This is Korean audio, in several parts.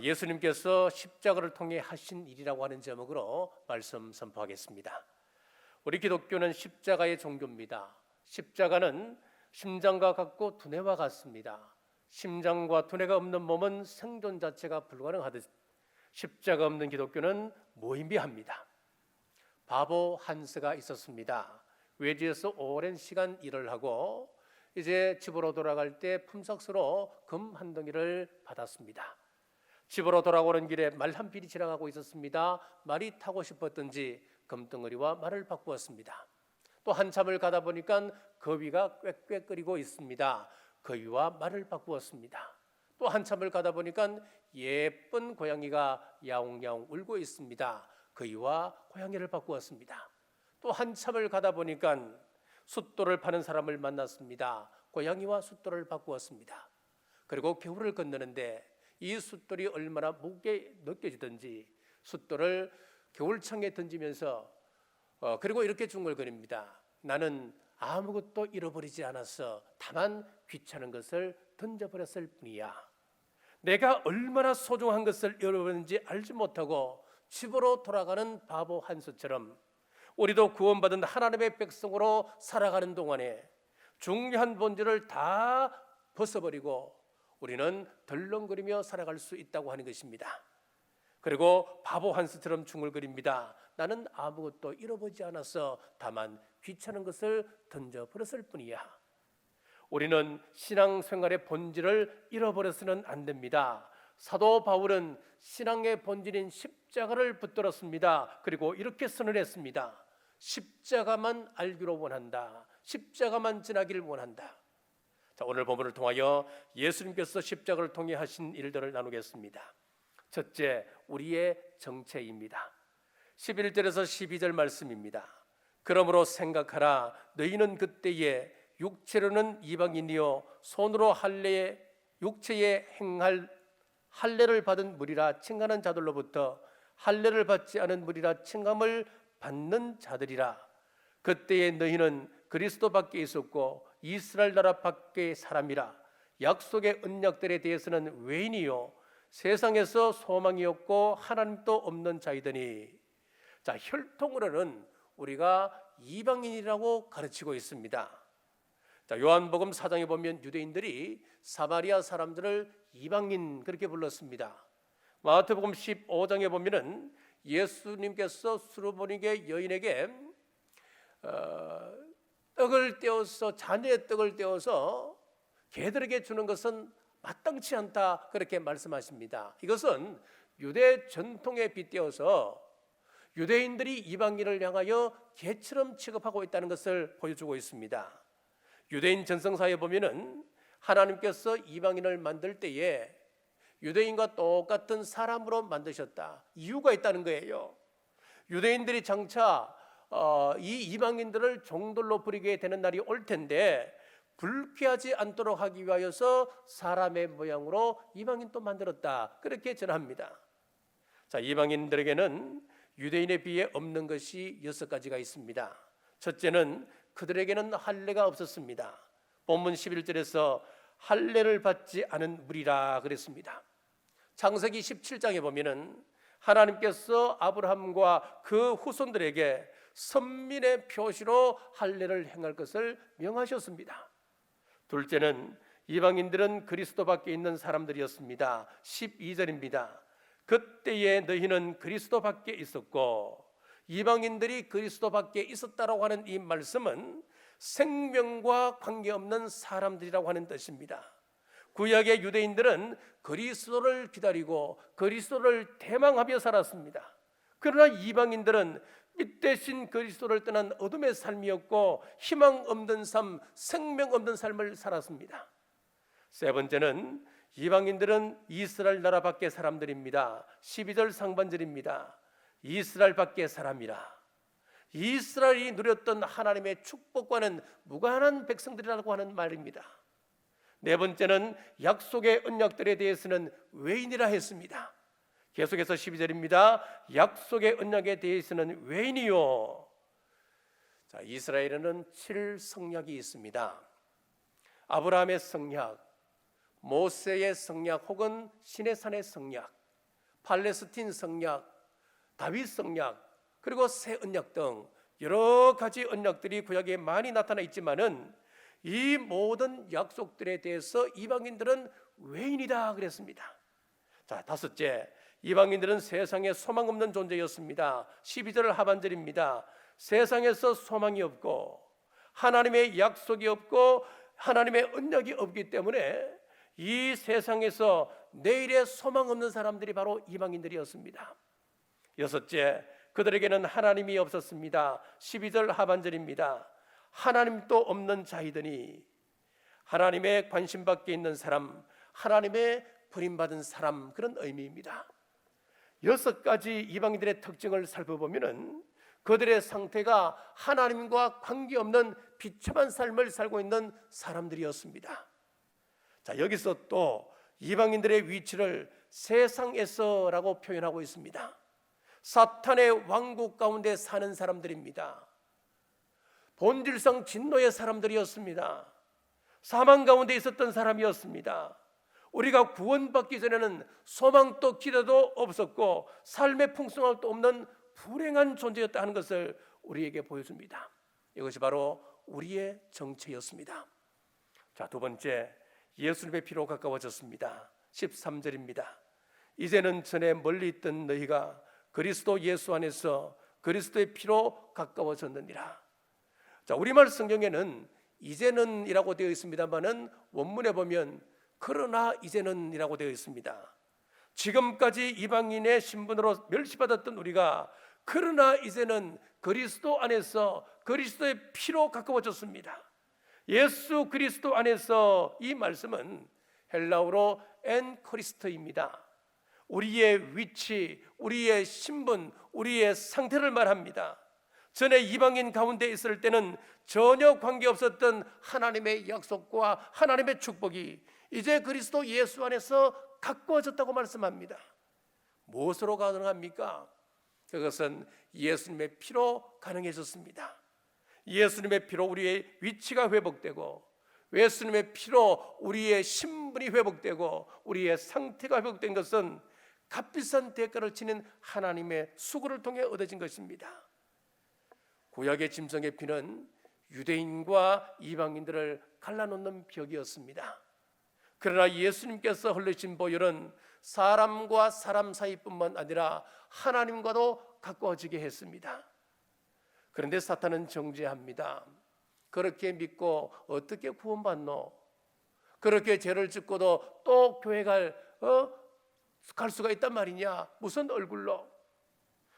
예수님께서 십자가를 통해 하신 일이라고 하는 제목으로 말씀 선포하겠습니다. 우리 기독교는 십자가의 종교입니다. 십자가는 심장과 같고 두뇌와 같습니다. 심장과 두뇌가 없는 몸은 생존 자체가 불가능하듯 십자가 없는 기독교는 무의미합니다. 바보 한스가 있었습니다. 외지에서 오랜 시간 일을 하고 이제 집으로 돌아갈 때 품삯으로 금 한 덩이를 받았습니다. 집으로 돌아오는 길에 말 한 필이 지나가고 있었습니다. 말이 타고 싶었던지 금덩어리와 말을 바꾸었습니다. 또 한참을 가다 보니까 거위가 꽥꽥거리고 있습니다. 거위와 말을 바꾸었습니다. 또 한참을 가다 보니까 예쁜 고양이가 야옹야옹 울고 있습니다. 거위와 고양이를 바꾸었습니다. 또 한참을 가다 보니까 숫돌을 파는 사람을 만났습니다. 고양이와 숫돌을 바꾸었습니다. 그리고 겨울을 건너는데 이 숫돌이 얼마나 무게 느껴지든지 숫돌을 겨울창에 던지면서 그리고 이렇게 중얼거립니다. 나는 아무것도 잃어버리지 않았어. 다만 귀찮은 것을 던져버렸을 뿐이야. 내가 얼마나 소중한 것을 잃어버렸는지 알지 못하고 집으로 돌아가는 바보 한스처럼 우리도 구원받은 하나님의 백성으로 살아가는 동안에 중요한 본질을 다 벗어버리고 우리는 덜렁거리며 살아갈 수 있다고 하는 것입니다. 그리고 바보 한스처럼 중얼거립니다. 나는 아무것도 잃어보지 않았어. 다만 귀찮은 것을 던져버렸을 뿐이야. 우리는 신앙생활의 본질을 잃어버려서는 안 됩니다. 사도 바울은 신앙의 본질인 십자가를 붙들었습니다. 그리고 이렇게 선언했습니다. 십자가만 알기로 원한다. 십자가만 지나기를 원한다. 자, 오늘 본문을 통하여 예수님께서 십자가를 통해 하신 일들을 나누겠습니다. 첫째, 우리의 정체입니다. 11절에서 12절 말씀입니다. 그러므로 생각하라. 너희는 그때에 육체로는 이방인이요 손으로 육체에 행할 할례를 받은 무리라 칭하는 자들로부터 할례를 받지 않은 무리라 칭함을 받는 자들이라. 그때에 너희는 그리스도 밖에 있었고 이스라엘 나라 밖의 사람이라. 약속의 언약들에 대해서는 외인이요 세상에서 소망이 없고 하나님도 없는 자이더니. 자, 혈통으로는 우리가 이방인이라고 가르치고 있습니다. 자, 요한복음 4장에 보면 유대인들이 사마리아 사람들을 이방인 그렇게 불렀습니다. 마태복음 15장에 보면은 예수님께서 수르보니게 여인에게 떡을 떼어서 잔에 떡을 떼어서 개들에게 주는 것은 마땅치 않다 그렇게 말씀하십니다. 이것은 유대 전통에 빗대어서 유대인들이 이방인을 향하여 개처럼 취급하고 있다는 것을 보여주고 있습니다. 유대인 전성사에 보면은 하나님께서 이방인을 만들 때에 유대인과 똑같은 사람으로 만드셨다. 이유가 있다는 거예요. 유대인들이 장차 이 이방인들을 종들로 부리게 되는 날이 올 텐데 불쾌하지 않도록 하기 위하여서 사람의 모양으로 이방인도 만들었다. 그렇게 전합니다. 자, 이방인들에게는 유대인에 비해 없는 것이 6가지가 있습니다. 첫째는 그들에게는 할례가 없었습니다. 본문 11절에서 할례를 받지 않은 무리라 그랬습니다. 창세기 17장에 보면은 하나님께서 아브라함과 그 후손들에게 선민의 표시로 할례를 행할 것을 명하셨습니다. 둘째는 이방인들은 그리스도 밖에 있는 사람들이었습니다. 12절입니다. 그때에 너희는 그리스도 밖에 있었고. 이방인들이 그리스도 밖에 있었다라고 하는 이 말씀은 생명과 관계없는 사람들이라고 하는 뜻입니다. 구약의 유대인들은 그리스도를 기다리고 그리스도를 대망하며 살았습니다. 그러나 이방인들은 빛 대신 그리스도를 떠난 어둠의 삶이었고 희망 없는 삶, 생명 없는 삶을 살았습니다. 세 번째는 이방인들은 이스라엘 나라 밖의 사람들입니다. 12절 상반절입니다. 이스라엘 밖의 사람이라. 이스라엘이 누렸던 하나님의 축복과는 무관한 백성들이라고 하는 말입니다. 네 번째는 약속의 언약들에 대해서는 외인이라 했습니다. 계속해서 12절입니다. 약속의 언약에 대해서는 외인이요. 자, 이스라엘에는 7성약이 있습니다. 아브라함의 성약, 모세의 성약 혹은 시내산의 성약, 팔레스틴 성약, 다윗 성약, 그리고 새 언약 등 여러 가지 언약들이 구약에 많이 나타나 있지만은 이 모든 약속들에 대해서 이방인들은 외인이다 그랬습니다. 자, 다섯째, 이방인들은 세상에 소망 없는 존재였습니다. 12절 하반절입니다. 세상에서 소망이 없고 하나님의 약속이 없고 하나님의 언약이 없기 때문에 이 세상에서 내일의 소망 없는 사람들이 바로 이방인들이었습니다. 여섯째, 그들에게는 하나님이 없었습니다. 12절 하반절입니다. 하나님도 없는 자이더니, 하나님의 관심 밖에 있는 사람, 하나님의 버림받은 사람, 그런 의미입니다. 여섯 가지 이방인들의 특징을 살펴보면은 그들의 상태가 하나님과 관계없는 비참한 삶을 살고 있는 사람들이었습니다. 자, 여기서 또 이방인들의 위치를 세상에서라고 표현하고 있습니다. 사탄의 왕국 가운데 사는 사람들입니다. 본질상 진노의 사람들이었습니다. 사망 가운데 있었던 사람이었습니다. 우리가 구원받기 전에는 소망도 기대도 없었고 삶의 풍성함도 없는 불행한 존재였다 하는 것을 우리에게 보여줍니다. 이것이 바로 우리의 정체였습니다. 자, 두 번째, 예수님의 피로 가까워졌습니다. 13절입니다. 이제는 전에 멀리 있던 너희가 그리스도 예수 안에서 그리스도의 피로 가까워졌느니라. 자, 우리말 성경에는 이제는 이라고 되어 있습니다만은 원문에 보면 그러나 이제는 이라고 되어 있습니다. 지금까지 이방인의 신분으로 멸시받았던 우리가 그러나 이제는 그리스도 안에서 그리스도의 피로 가까워졌습니다. 예수 그리스도 안에서, 이 말씀은 헬라어로 엔 크리스토입니다. 우리의 위치, 우리의 신분, 우리의 상태를 말합니다. 전에 이방인 가운데 있을 때는 전혀 관계없었던 하나님의 약속과 하나님의 축복이 이제 그리스도 예수 안에서 가까워졌다고 말씀합니다. 무엇으로 가능합니까? 그것은 예수님의 피로 가능해졌습니다. 예수님의 피로 우리의 위치가 회복되고, 예수님의 피로 우리의 신분이 회복되고, 우리의 상태가 회복된 것은 값비싼 대가를 치는 하나님의 수고를 통해 얻어진 것입니다. 구약의 짐승의 피는 유대인과 이방인들을 갈라놓는 벽이었습니다. 그러나 예수님께서 흘리신 보혈은 사람과 사람 사이뿐만 아니라 하나님과도 가까워지게 했습니다. 그런데 사탄은 정죄합니다. 그렇게 믿고 어떻게 구원받노? 그렇게 죄를 짓고도 또 교회 갈 수가 있단 말이냐? 무슨 얼굴로?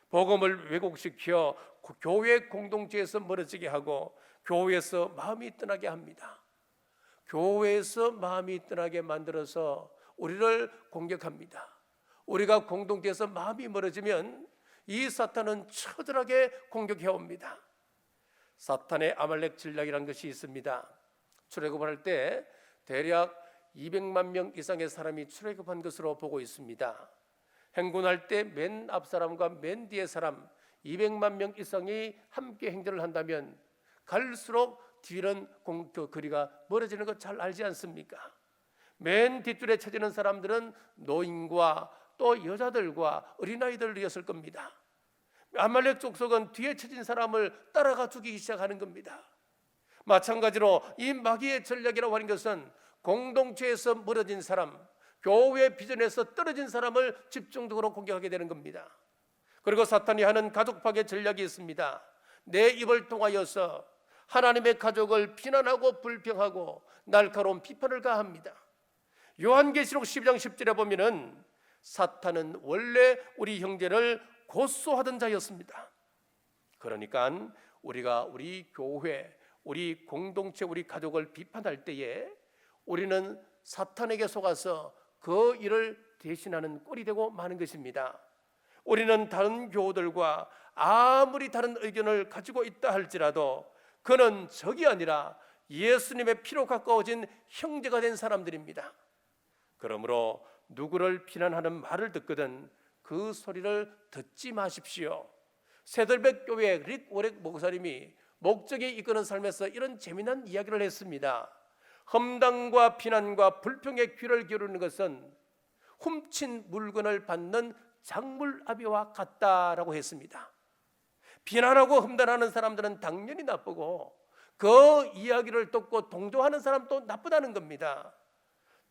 복음을 왜곡시켜 교회 공동체에서 멀어지게 하고 교회에서 마음이 떠나게 합니다. 교회에서 마음이 떠나게 만들어서 우리를 공격합니다. 우리가 공동체에서 마음이 멀어지면 이 사탄은 처절하게 공격해 옵니다. 사탄의 아말렉 전략이라는 것이 있습니다. 출애굽할 때 대략 200만 명 이상의 사람이 출애굽한 것으로 보고 있습니다. 행군할 때 맨 앞 사람과 맨 뒤에 사람 200만 명 이상이 함께 행전을 한다면 갈수록 뒤는 거리가 멀어지는 것 잘 알지 않습니까? 맨 뒷줄에 쳐지는 사람들은 노인과 또 여자들과 어린아이들이었을 겁니다. 아말렉 족속은 뒤에 쳐진 사람을 따라가 죽이기 시작하는 겁니다. 마찬가지로 이 마귀의 전략이라고 하는 것은 공동체에서 멀어진 사람, 교회 비전에서 떨어진 사람을 집중적으로 공격하게 되는 겁니다. 그리고 사탄이 하는 가족 파괴 전략이 있습니다. 내 입을 통하여서 하나님의 가족을 비난하고 불평하고 날카로운 비판을 가합니다. 요한계시록 12장 10절에 보면은 사탄은 원래 우리 형제를 고소하던 자였습니다. 그러니까 우리가 우리 교회, 우리 공동체, 우리 가족을 비판할 때에 우리는 사탄에게 속아서 그 일을 대신하는 꼴이 되고 마는 것입니다. 우리는 다른 교우들과 아무리 다른 의견을 가지고 있다 할지라도 그는 적이 아니라 예수님의 피로 가까워진 형제가 된 사람들입니다. 그러므로 누구를 비난하는 말을 듣거든 그 소리를 듣지 마십시오. 새들백 교회 릭 오렉 목사님이 목적이 이끄는 삶에서 이런 재미난 이야기를 했습니다. 험담과 비난과 불평에 귀를 기울이는 것은 훔친 물건을 받는 장물아비와 같다라고 했습니다. 비난하고 험담하는 사람들은 당연히 나쁘고 그 이야기를 듣고 동조하는 사람도 나쁘다는 겁니다.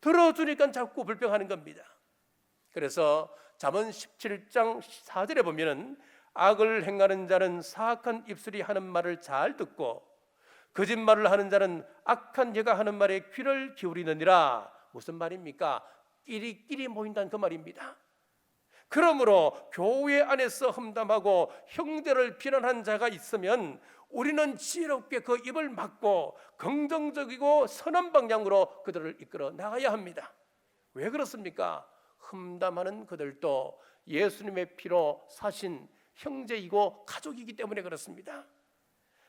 들어주니까 자꾸 불평하는 겁니다. 그래서 잠언 17장 4절에 보면은 악을 행하는 자는 사악한 입술이 하는 말을 잘 듣고 거짓말을 하는 자는 악한 여가 하는 말에 귀를 기울이느니라. 무슨 말입니까? 끼리끼리 모인다는 그 말입니다. 그러므로 교회 안에서 험담하고 형제를 비난한 자가 있으면 우리는 지혜롭게 그 입을 막고 긍정적이고 선한 방향으로 그들을 이끌어 나가야 합니다. 왜 그렇습니까? 험담하는 그들도 예수님의 피로 사신 형제이고 가족이기 때문에 그렇습니다.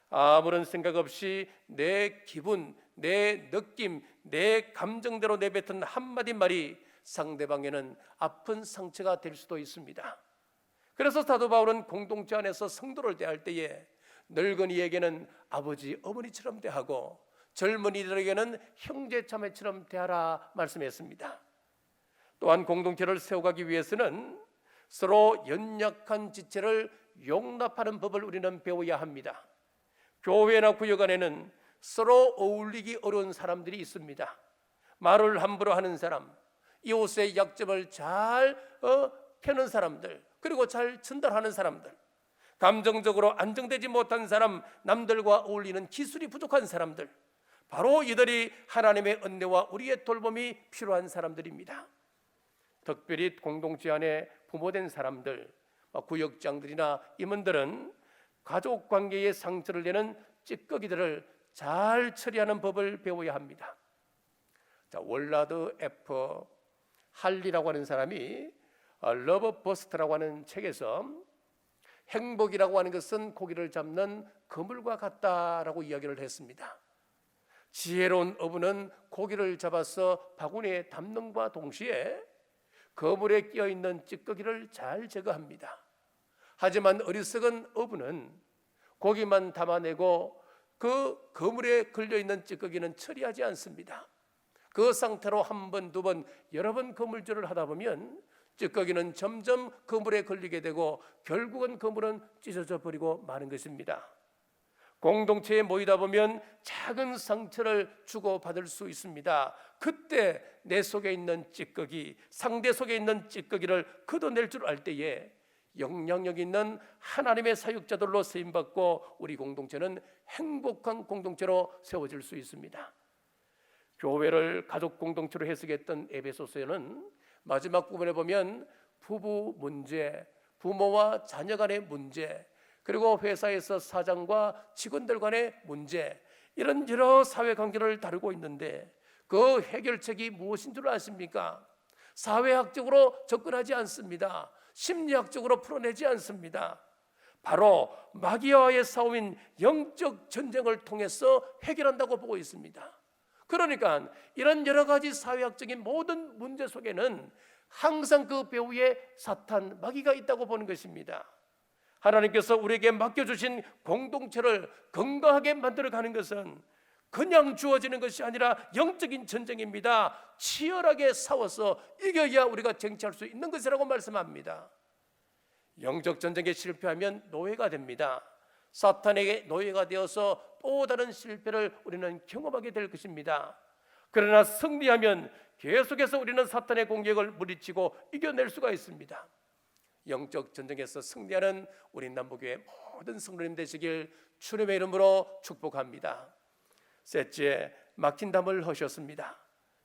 아무런 생각 없이 내 기분, 내 느낌, 내 감정대로 내뱉은 한마디 말이 상대방에는 아픈 상처가 될 수도 있습니다. 그래서 사도 바울은 공동체 안에서 성도를 대할 때에 늙은이에게는 아버지, 어머니처럼 대하고 젊은이들에게는 형제 자매처럼 대하라 말씀했습니다. 또한 공동체를 세워가기 위해서는 서로 연약한 지체를 용납하는 법을 우리는 배워야 합니다. 교회나 구역 안에는 서로 어울리기 어려운 사람들이 있습니다. 말을 함부로 하는 사람, 이웃의 약점을 잘 펴는 사람들, 그리고 잘 전달하는 사람들, 감정적으로 안정되지 못한 사람, 남들과 어울리는 기술이 부족한 사람들, 바로 이들이 하나님의 은혜와 우리의 돌봄이 필요한 사람들입니다. 특별히 공동체 안에 부모된 사람들, 구역장들이나 임원들은 가족관계에 상처를 내는 찌꺼기들을 잘 처리하는 법을 배워야 합니다. 월라드 F 할리라고 하는 사람이 러브 버스트라고 하는 책에서 행복이라고 하는 것은 고기를 잡는 그물과 같다라고 이야기를 했습니다. 지혜로운 어부는 고기를 잡아서 바구니에 담는과 동시에 그물에 끼어있는 찌꺼기를 잘 제거합니다. 하지만 어리석은 어부는 고기만 담아내고 그 그물에 걸려있는 찌꺼기는 처리하지 않습니다. 그 상태로 한 번, 두 번, 여러 번 그물질을 하다 보면 찌꺼기는 점점 그물에 걸리게 되고 결국은 그물은 찢어져 버리고 마는 것입니다. 공동체에 모이다 보면 작은 상처를 주고받을 수 있습니다. 그때 내 속에 있는 찌꺼기, 상대 속에 있는 찌꺼기를 걷어낼 줄 알 때에 영향력 있는 하나님의 사역자들로 쓰임받고 우리 공동체는 행복한 공동체로 세워질 수 있습니다. 교회를 가족 공동체로 해석했던 에베소서에는 마지막 부분에 보면 부부 문제, 부모와 자녀 간의 문제, 그리고 회사에서 사장과 직원들 간의 문제, 이런 여러 사회관계를 다루고 있는데 그 해결책이 무엇인 줄 아십니까? 사회학적으로 접근하지 않습니다. 심리학적으로 풀어내지 않습니다. 바로 마귀와의 싸움인 영적 전쟁을 통해서 해결한다고 보고 있습니다. 그러니까 이런 여러 가지 사회학적인 모든 문제 속에는 항상 그 배후에 사탄, 마귀가 있다고 보는 것입니다. 하나님께서 우리에게 맡겨주신 공동체를 건강하게 만들어가는 것은 그냥 주어지는 것이 아니라 영적인 전쟁입니다. 치열하게 싸워서 이겨야 우리가 쟁취할 수 있는 것이라고 말씀합니다. 영적 전쟁에 실패하면 노예가 됩니다. 사탄에게 노예가 되어서 또 다른 실패를 우리는 경험하게 될 것입니다. 그러나 승리하면 계속해서 우리는 사탄의 공격을 물리치고 이겨낼 수가 있습니다. 영적 전쟁에서 승리하는 우리 남부교회 모든 성도님 되시길 주님의 이름으로 축복합니다. 셋째, 막힌 담을 허셨습니다.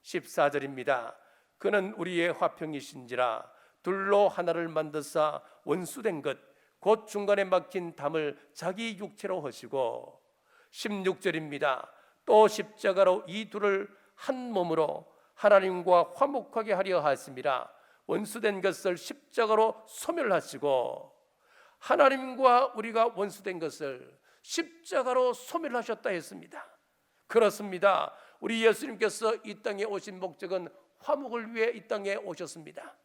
14절입니다. 그는 우리의 화평이신지라 둘로 하나를 만드사 원수된 것 곧 중간에 막힌 담을 자기 육체로 허시고 16절입니다. 또 십자가로 이 둘을 한 몸으로 하나님과 화목하게 하려 하심이라 원수된 것을 십자가로 소멸하시고 하나님과 우리가 원수된 것을 십자가로 소멸하셨다 했습니다. 그렇습니다. 우리 예수님께서 이 땅에 오신 목적은 화목을 위해 이 땅에 오셨습니다.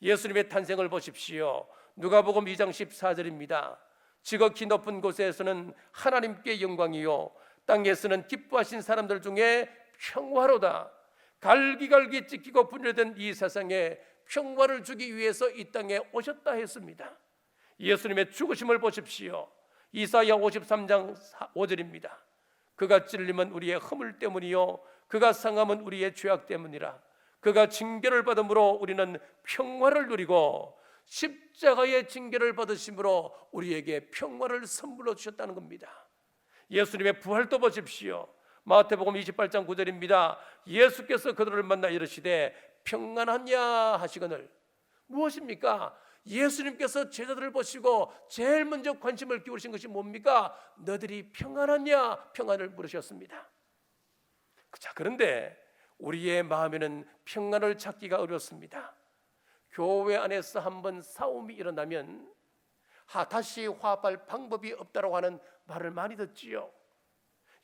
예수님의 탄생을 보십시오. 누가복음 2장 14절입니다. 지극히 높은 곳에서는 하나님께 영광이요 땅에서는 기뻐하신 사람들 중에 평화로다. 갈기갈기 찢기고 분열된 이 세상에 평화를 주기 위해서 이 땅에 오셨다 했습니다. 예수님의 죽으심을 보십시오. 이사야 53장 5절입니다. 그가 찔림은 우리의 허물 때문이요 그가 상함은 우리의 죄악 때문이라. 그가 징계를 받음으로 우리는 평화를 누리고 십자가의 징계를 받으심으로 우리에게 평화를 선물로 주셨다는 겁니다. 예수님의 부활도 보십시오. 마태복음 28장 9절입니다. 예수께서 그들을 만나 이르시되 평안하냐 하시거늘. 무엇입니까? 예수님께서 제자들을 보시고 제일 먼저 관심을 기울이신 것이 뭡니까? 너들이 평안하냐? 평안을 물으셨습니다. 자, 그런데 우리의 마음에는 평안을 찾기가 어렵습니다. 교회 안에서 한번 싸움이 일어나면 다시 화합할 방법이 없다고 하는 말을 많이 듣지요.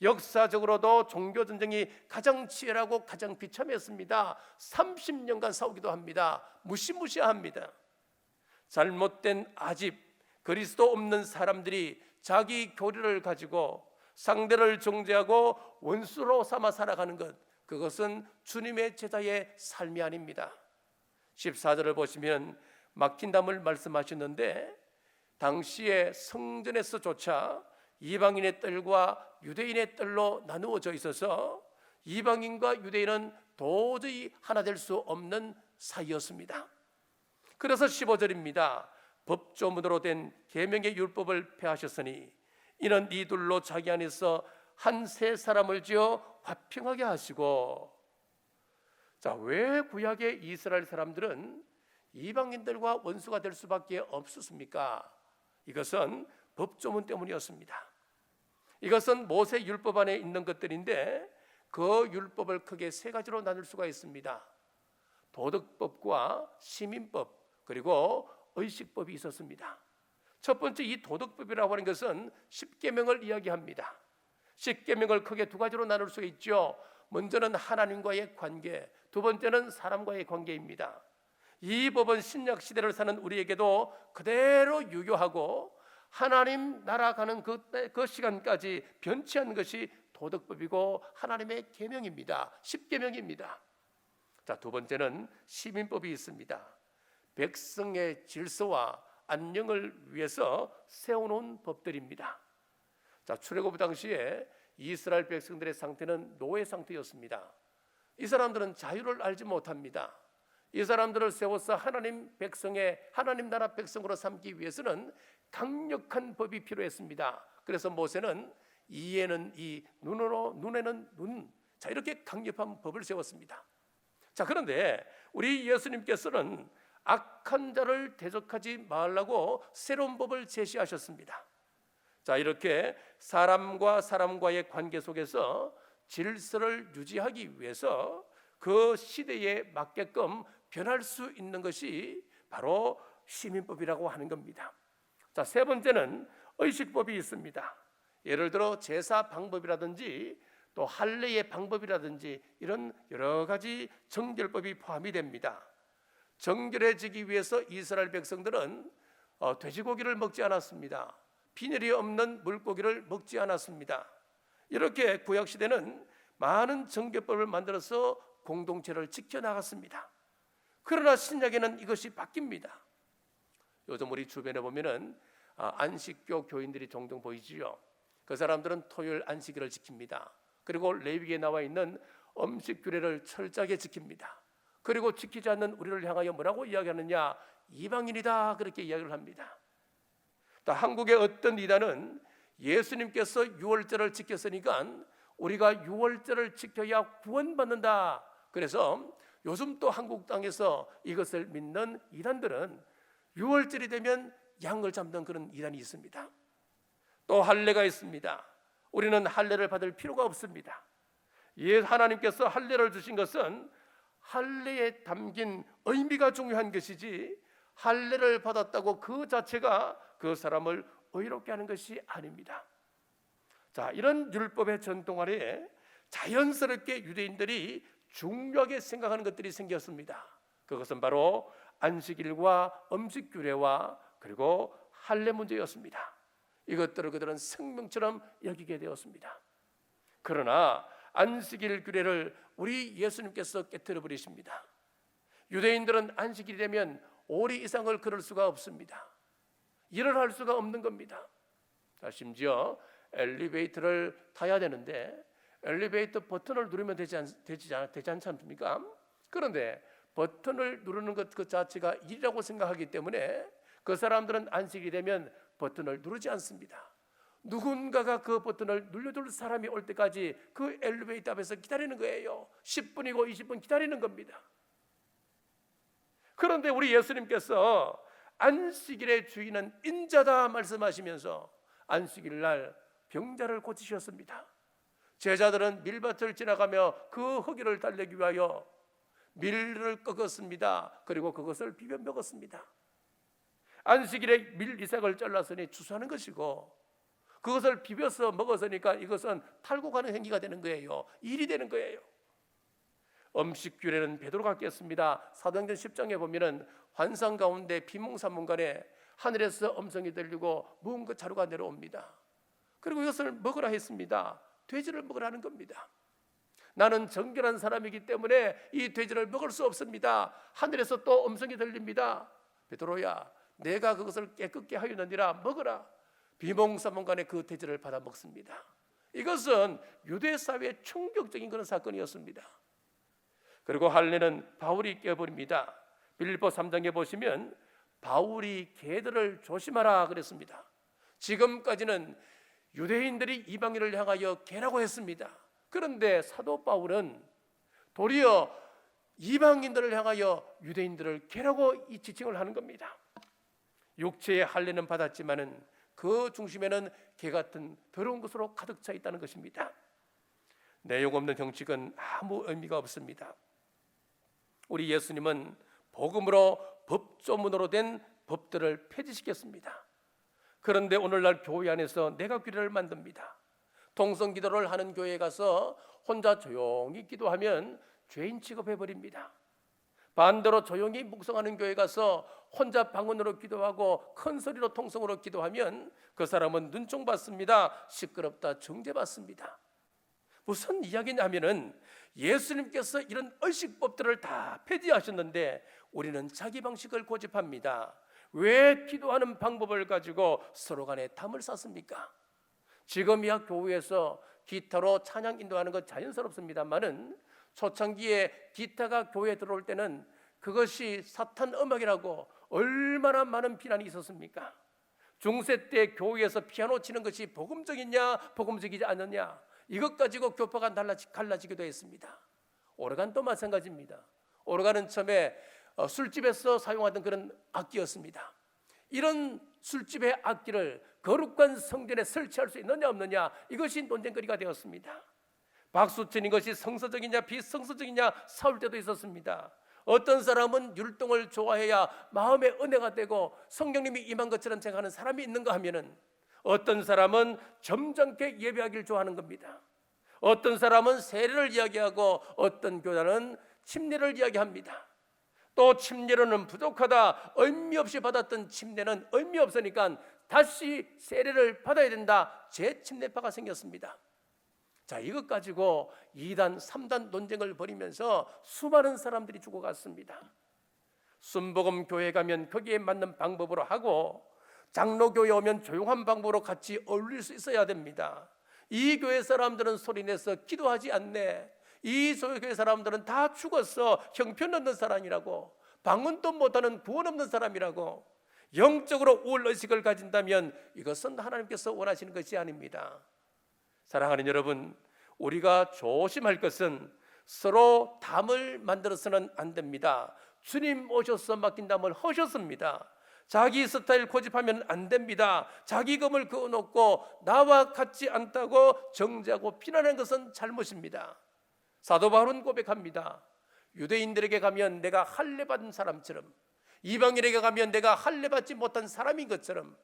역사적으로도 종교전쟁이 가장 치열하고 가장 비참했습니다. 30년간 싸우기도 합니다. 무시무시합니다. 잘못된 아집, 그리스도 없는 사람들이 자기 교리를 가지고 상대를 정죄하고 원수로 삼아 살아가는 것, 그것은 주님의 제자의 삶이 아닙니다. 14절을 보시면 막힌 담을 말씀하셨는데 당시에 성전에서조차 이방인의 뜰과 유대인의 뜰로 나누어져 있어서 이방인과 유대인은 도저히 하나 될 수 없는 사이였습니다. 그래서 15절입니다. 법조문으로 된 계명의 율법을 폐하셨으니 이는 이둘로 자기 안에서 한 세 사람을 지어 화평하게 하시고. 자, 왜 구약의 이스라엘 사람들은 이방인들과 원수가 될 수밖에 없었습니까? 이것은 법조문 때문이었습니다. 이것은 모세 율법 안에 있는 것들인데 그 율법을 크게 세 가지로 나눌 수가 있습니다. 도덕법과 시민법, 그리고 의식법이 있었습니다. 첫 번째 이 도덕법이라고 하는 것은 십계명을 이야기합니다. 십계명을 크게 두 가지로 나눌 수가 있죠. 먼저는 하나님과의 관계, 두 번째는 사람과의 관계입니다. 이 법은 신약 시대를 사는 우리에게도 그대로 유효하고 하나님 나라 가는 그 시간까지 변치 않는 것이 도덕법이고 하나님의 계명입니다. 십계명입니다. 자, 두 번째는 시민법이 있습니다. 백성의 질서와 안녕을 위해서 세워놓은 법들입니다. 자, 출애굽 당시에 이스라엘 백성들의 상태는 노예 상태였습니다. 이 사람들은 자유를 알지 못합니다. 이 사람들을 세워서 하나님 나라 백성으로 삼기 위해서는 강력한 법이 필요했습니다. 그래서 모세는 이에는 이, 눈에는 눈, 자, 이렇게 강력한 법을 세웠습니다. 자, 그런데 우리 예수님께서는 악한 자를 대적하지 말라고 새로운 법을 제시하셨습니다. 자, 이렇게 사람과 사람과의 관계 속에서 질서를 유지하기 위해서 그 시대에 맞게끔 변할 수 있는 것이 바로 시민법이라고 하는 겁니다. 자, 세 번째는 의식법이 있습니다. 예를 들어 제사 방법이라든지 또 할례의 방법이라든지 이런 여러 가지 정결법이 포함이 됩니다. 정결해지기 위해서 이스라엘 백성들은 돼지고기를 먹지 않았습니다. 비늘이 없는 물고기를 먹지 않았습니다. 이렇게 구약시대는 많은 정결법을 만들어서 공동체를 지켜나갔습니다. 그러나 신약에는 이것이 바뀝니다. 요즘 우리 주변에 보면은 안식교 교인들이 종종 보이지요. 그 사람들은 토요일 안식일을 지킵니다. 그리고 레위기에 나와 있는 음식 규례를 철저하게 지킵니다. 그리고 지키지 않는 우리를 향하여 뭐라고 이야기하느냐? 이방인이다, 그렇게 이야기를 합니다. 또 한국의 어떤 이단은 예수님께서 유월절을 지켰으니까 우리가 유월절을 지켜야 구원받는다. 그래서 요즘 또 한국 땅에서 이것을 믿는 이단들은 유월절이 되면 양을 잡는 그런 이단이 있습니다. 또 할례가 있습니다. 우리는 할례를 받을 필요가 없습니다. 하나님께서 할례를 주신 것은 할례에 담긴 의미가 중요한 것이지 할례를 받았다고 그 자체가 그 사람을 의롭게 하는 것이 아닙니다. 자, 이런 율법의 전통 아래에 자연스럽게 유대인들이 중요하게 생각하는 것들이 생겼습니다. 그것은 바로 안식일과 음식 규례와 그리고 할례 문제였습니다. 이것들을 그들은 생명처럼 여기게 되었습니다. 그러나 안식일 규례를 우리 예수님께서 깨뜨려 버리십니다. 유대인들은 안식일이 되면 오리 이상을 걸을 수가 없습니다. 일을 할 수가 없는 겁니다. 심지어 엘리베이터를 타야 되는데 엘리베이터 버튼을 누르면 되지 않지 않습니까? 그런데 버튼을 누르는 것 그 자체가 일이라고 생각하기 때문에 그 사람들은 안식이 되면 버튼을 누르지 않습니다. 누군가가 그 버튼을 눌러줄 사람이 올 때까지 그 엘리베이터 앞에서 기다리는 거예요. 10분이고 20분 기다리는 겁니다. 그런데 우리 예수님께서 안식일의 주인은 인자다 말씀하시면서 안식일 날 병자를 고치셨습니다. 제자들은 밀밭을 지나가며 그 허기를 달래기 위하여 밀을 꺾었습니다. 그리고 그것을 비벼 먹었습니다. 안식일에 밀 이삭을 잘랐으니 추수하는 것이고 그것을 비벼서 먹었으니까 이것은 탈곡하는 행위가 되는 거예요. 일이 되는 거예요. 음식 규례는 베드로가 깼습니다. 사도행전 10장에 보면은 환상 가운데 비몽사몽간에 하늘에서 음성이 들리고 무언가 자루가 내려옵니다. 그리고 이것을 먹으라 했습니다. 돼지를 먹으라는 겁니다. 나는 정결한 사람이기 때문에 이 돼지를 먹을 수 없습니다. 하늘에서 또 음성이 들립니다. 베드로야, 내가 그것을 깨끗게 하였느니라, 먹으라. 비몽사몽간에 그 돼지를 받아 먹습니다. 이것은 유대 사회의 충격적인 그런 사건이었습니다. 그리고 할례는 바울이 깨버립니다. 빌립보 3장에 보시면 바울이 개들을 조심하라 그랬습니다. 지금까지는 유대인들이 이방인을 향하여 개라고 했습니다. 그런데 사도 바울은 도리어 이방인들을 향하여 유대인들을 개라고 이 지칭을 하는 겁니다. 육체의 할례는 받았지만은 그 중심에는 개 같은 더러운 것으로 가득 차 있다는 것입니다. 내용 없는 형식은 아무 의미가 없습니다. 우리 예수님은 복음으로 법조문으로 된 법들을 폐지시켰습니다. 그런데 오늘날 교회 안에서 내가 규례를 만듭니다. 통성기도를 하는 교회에 가서 혼자 조용히 기도하면 죄인 취급해버립니다. 반대로 조용히 묵상하는 교회에 가서 혼자 방언으로 기도하고 큰 소리로 통성으로 기도하면 그 사람은 눈총 받습니다. 시끄럽다 정죄받습니다. 무슨 이야기냐면은 예수님께서 이런 의식법들을 다 폐지하셨는데 우리는 자기 방식을 고집합니다. 왜 기도하는 방법을 가지고 서로 간에 담을 쌓습니까? 지금이야 교회에서 기타로 찬양 인도하는 건 자연스럽습니다만은 초창기에 기타가 교회에 들어올 때는 그것이 사탄 음악이라고 얼마나 많은 비난이 있었습니까? 중세 때 교회에서 피아노 치는 것이 복음적이냐 복음적이지 않느냐 이것 가지고 교파가 갈라지기도 했습니다. 오르간도 마찬가지입니다. 오르간은 처음에 술집에서 사용하던 그런 악기였습니다. 이런 술집의 악기를 거룩한 성전에 설치할 수 있느냐 없느냐 이것이 논쟁거리가 되었습니다. 박수 치는 것이 성서적이냐 비성서적이냐 싸울 때도 있었습니다. 어떤 사람은 율동을 좋아해야 마음의 은혜가 되고 성령님이 임한 것처럼 생각하는 사람이 있는가 하면은 어떤 사람은 점잖게 예배하기를 좋아하는 겁니다. 어떤 사람은 세례를 이야기하고 어떤 교단은 침례를 이야기합니다. 또 침례로는 부족하다. 의미 없이 받았던 침례는 의미 없으니까 다시 세례를 받아야 된다. 재침례파가 생겼습니다. 자, 이것 가지고 2단, 3단 논쟁을 벌이면서 수많은 사람들이 죽어갔습니다. 순복음 교회 가면 거기에 맞는 방법으로 하고 장로교회 오면 조용한 방법으로 같이 어울릴 수 있어야 됩니다. 이 교회 사람들은 소리내서 기도하지 않네. 이 교회 사람들은 다 죽었어. 형편없는 사람이라고. 방언도 못하는 구원 없는 사람이라고. 영적으로 우월의식을 가진다면 이것은 하나님께서 원하시는 것이 아닙니다. 사랑하는 여러분, 우리가 조심할 것은 서로 담을 만들어서는 안 됩니다. 주님 오셔서 맡긴 담을 하셨습니다. 자기 스타일 고집하면 안 됩니다. 자기 검을 그어놓고 나와 같지 않다고 정죄하고 비난하는 것은 잘못입니다. 사도 바울은 고백합니다. 유대인들에게 가면 내가 할례 받은 사람처럼, 이방인에게 가면 내가 할례 받지 못한 사람인 것처럼,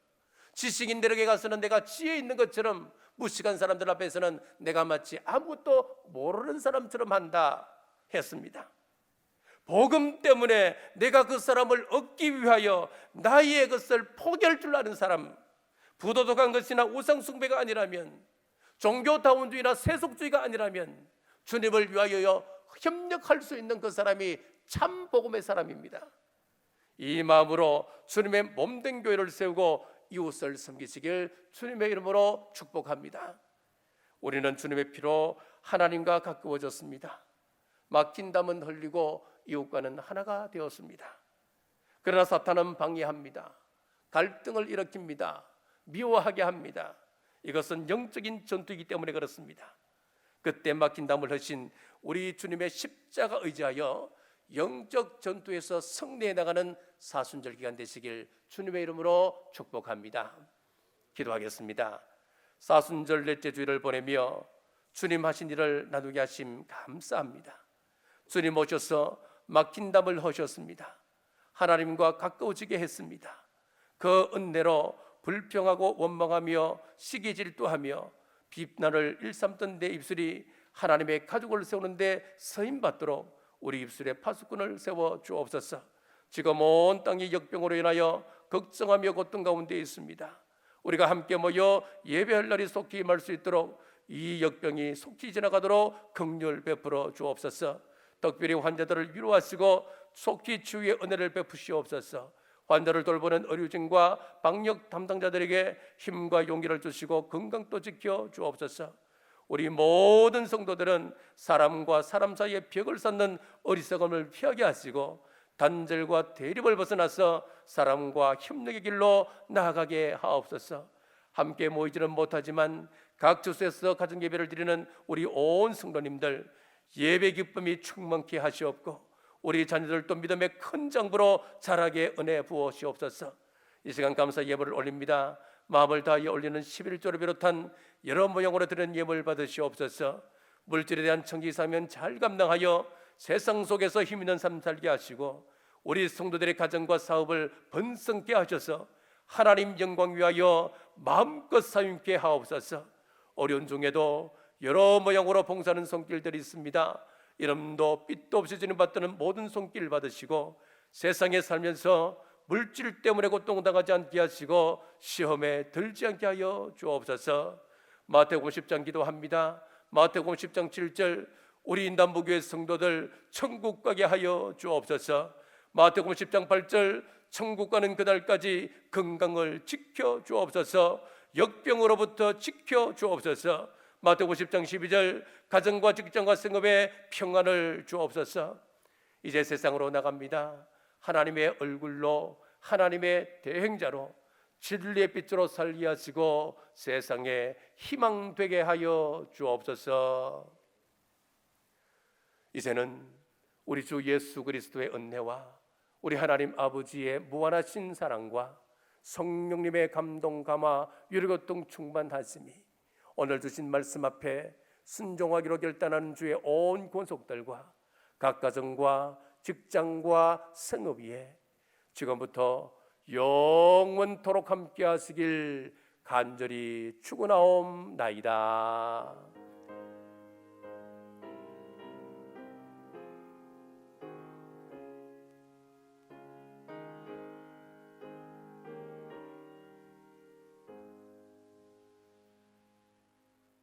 지식인들에게 가서는 내가 지혜 있는 것처럼, 무식한 사람들 앞에서는 내가 마치 아무것도 모르는 사람처럼 한다 했습니다. 복음 때문에 내가 그 사람을 얻기 위하여 나의 것을 포기할 줄 아는 사람, 부도덕한 것이나 우상숭배가 아니라면, 종교다운주의나 세속주의가 아니라면 주님을 위하여 협력할 수 있는 그 사람이 참 복음의 사람입니다. 이 마음으로 주님의 몸된 교회를 세우고 이웃을 섬기시길 주님의 이름으로 축복합니다. 우리는 주님의 피로 하나님과 가까워졌습니다. 막힌 담은 흘리고 이웃과는 하나가 되었습니다. 그러나 사탄은 방해합니다. 갈등을 일으킵니다. 미워하게 합니다. 이것은 영적인 전투이기 때문에 그렇습니다. 그때 막힌 담을 흘신 우리 주님의 십자가 의지하여 영적 전투에서 승리해 나가는 사순절 기간 되시길 주님의 이름으로 축복합니다. 기도하겠습니다. 사순절 넷째 주일을 보내며 주님 하신 일을 나누게 하심 감사합니다. 주님 오셔서 막힌 담을 허셨습니다. 하나님과 가까워지게 했습니다. 그 은혜로 불평하고 원망하며 시기 질투하며 비난을 일삼던 내 입술이 하나님의 가족을 세우는데 서임받도록 우리 입술에 파수꾼을 세워 주옵소서. 지금 온 땅이 역병으로 인하여 걱정하며 고통 가운데 있습니다. 우리가 함께 모여 예배할 날이 속히 임할 수 있도록 이 역병이 속히 지나가도록 긍휼 베풀어 주옵소서. 특별히 환자들을 위로하시고 속히 치유의 은혜를 베푸시옵소서. 환자를 돌보는 의료진과 방역 담당자들에게 힘과 용기를 주시고 건강도 지켜 주옵소서. 우리 모든 성도들은 사람과 사람 사이에 벽을 쌓는 어리석음을 피하게 하시고 단절과 대립을 벗어나서 사람과 협력의 길로 나아가게 하옵소서. 함께 모이지는 못하지만 각 주소에서 가정 예배를 드리는 우리 온 성도님들 예배 기쁨이 충만케 하시옵고 우리 자녀들도 믿음의 큰 장부로 자라게 은혜 부어시옵소서. 이 시간 감사 예물을 올립니다. 마음을 다하여 올리는 11조를 비롯한 여러 모양으로 드리는 예물 받으시옵소서. 물질에 대한 청기사면 잘 감당하여 세상 속에서 힘 있는 삶 살게 하시고 우리 성도들의 가정과 사업을 번성케 하셔서 하나님 영광 위하여 마음껏 사용케 하옵소서. 어려운 중에도 여러 모양으로 봉사하는 손길들이 있습니다. 이름도 빛도 없이 주님받드는 모든 손길 받으시고 세상에 살면서 물질 때문에 고통당하지 않게 하시고 시험에 들지 않게 하여 주옵소서. 마태복음 10장 기도합니다. 마태복음 10장 7절 우리 남부교회 성도들 천국 가게 하여 주옵소서. 마태복음 10장 8절 천국 가는 그날까지 건강을 지켜 주옵소서. 역병으로부터 지켜 주옵소서. 마태복음 10장 12절 가정과 직장과 생업에 평안을 주옵소서. 이제 세상으로 나갑니다. 하나님의 얼굴로 하나님의 대행자로 진리의 빛으로 살게 하시고 세상에 희망되게 하여 주옵소서. 이제는 우리 주 예수 그리스도의 은혜와 우리 하나님 아버지의 무한하신 사랑과 성령님의 감동 감화 유리교통 충만하심이 오늘 주신 말씀 앞에 순종하기로 결단하는 주의 온 권속들과 각 가정과 직장과 생업 위에 지금부터 영원토록 함께 하시길 간절히 축원하옵나이다.